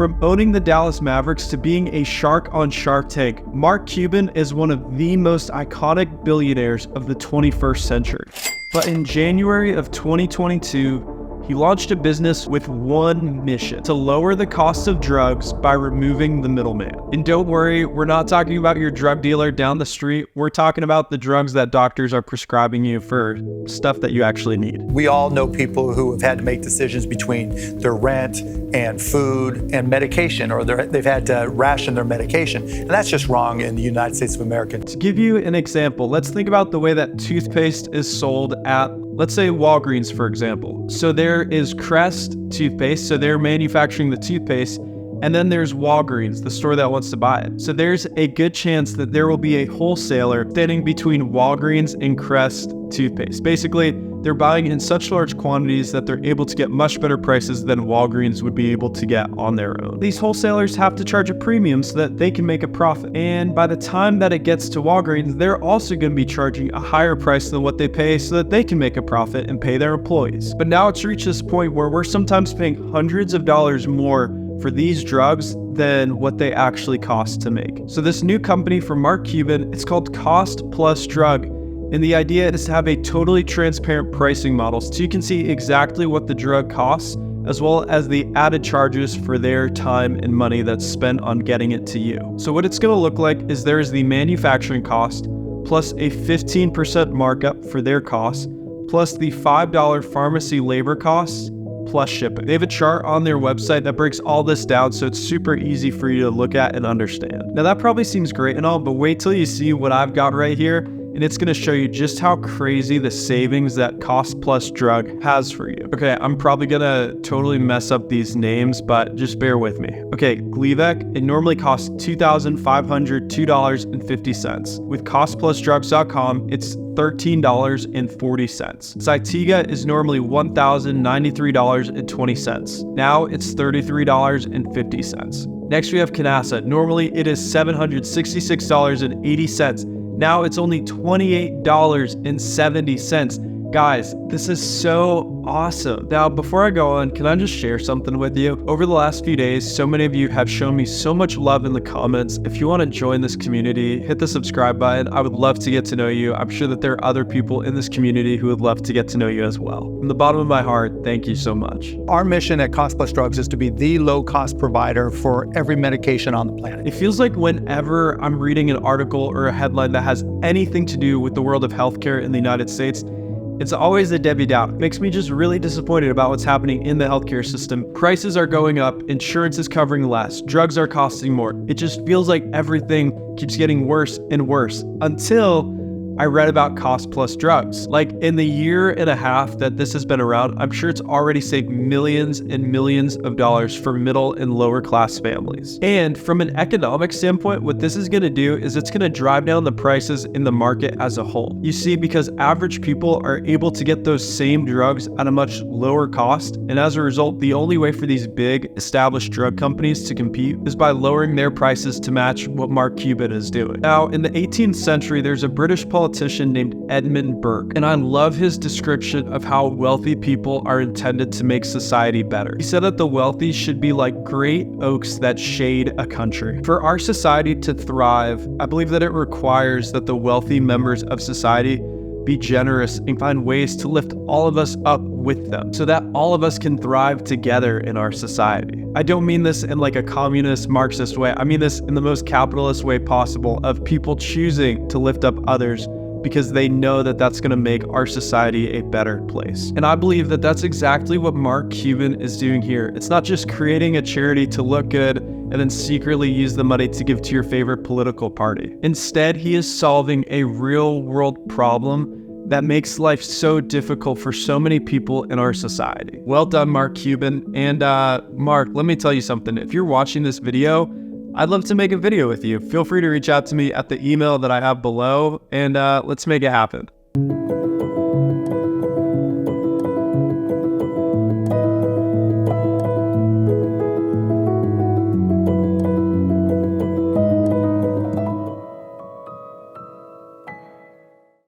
From owning the Dallas Mavericks to being a shark on Shark Tank, Mark Cuban is one of the most iconic billionaires of the 21st century. But in January of 2022, he launched a business with one mission: to lower the cost of drugs by removing the middleman. And don't worry, we're not talking about your drug dealer down the street. We're talking about the drugs that doctors are prescribing you for stuff that you actually need. We all know people who have had to make decisions between their rent and food and medication, or they've had to ration their medication. And that's just wrong in the United States of America. To give you an example, let's think about the way that toothpaste is sold at, let's say, Walgreens, for example. So there is Crest toothpaste, so they're manufacturing the toothpaste, and then there's Walgreens, the store that wants to buy it. So there's a good chance that there will be a wholesaler standing between Walgreens and Crest toothpaste. Basically, they're buying in such large quantities that they're able to get much better prices than Walgreens would be able to get on their own. These wholesalers have to charge a premium so that they can make a profit. And by the time that it gets to Walgreens, they're also going to be charging a higher price than what they pay so that they can make a profit and pay their employees. But now it's reached this point where we're sometimes paying hundreds of dollars more for these drugs than what they actually cost to make. So this new company from Mark Cuban, it's called Cost Plus Drug. And the idea is to have a totally transparent pricing model so you can see exactly what the drug costs, as well as the added charges for their time and money that's spent on getting it to you. So what it's going to look like is there's the manufacturing cost, plus a 15% markup for their costs, plus the $5 pharmacy labor costs, plus shipping. They have a chart on their website that breaks all this down, so it's super easy for you to look at and understand. Now that probably seems great and all, but wait till you see what I've got right here, and it's going to show you just how crazy the savings that Cost Plus Drug has for you. Okay, I'm probably going to totally mess up these names, but just bear with me. Okay, Gleevec, it normally costs $2,502.50. With costplusdrugs.com, it's $13.40. Zytiga is normally $1,093.20. Now it's $33.50. Next we have Canasa. Normally it is $766.80. Now it's only $28.70. Guys, this is so awesome. Now, before I go on, can I just share something with you? Over the last few days, so many of you have shown me so much love in the comments. If you want to join this community, hit the subscribe button. I would love to get to know you. I'm sure that there are other people in this community who would love to get to know you as well. From the bottom of my heart, thank you so much. Our mission at Cost Plus Drugs is to be the low-cost provider for every medication on the planet. It feels like whenever I'm reading an article or a headline that has anything to do with the world of healthcare in the United States, it's always a Debbie Downer. It makes me just really disappointed about what's happening in the healthcare system. Prices are going up, insurance is covering less, drugs are costing more. It just feels like everything keeps getting worse and worse until I read about Cost Plus Drugs. Like, in the year and a half that this has been around, I'm sure it's already saved millions and millions of dollars for middle and lower class families. And from an economic standpoint, what this is going to do is it's going to drive down the prices in the market as a whole. You see, because average people are able to get those same drugs at a much lower cost, and as a result, the only way for these big established drug companies to compete is by lowering their prices to match what Mark Cuban is doing. Now, in the 18th century, there's a British politician named Edmund Burke, and I love his description of how wealthy people are intended to make society better. He said that the wealthy should be like great oaks that shade a country. For our society to thrive, I believe that it requires that the wealthy members of society be generous and find ways to lift all of us up with them so that all of us can thrive together in our society. I don't mean this in like a communist Marxist way. I mean this in the most capitalist way possible, of people choosing to lift up others because they know that that's going to make our society a better place. And I believe that that's exactly what Mark Cuban is doing here. It's not just creating a charity to look good and then secretly use the money to give to your favorite political party. Instead, he is solving a real world problem that makes life so difficult for so many people in our society. Well done, Mark Cuban. And Mark, let me tell you something. If you're watching this video, I'd love to make a video with you. Feel free to reach out to me at the email that I have below, and let's make it happen.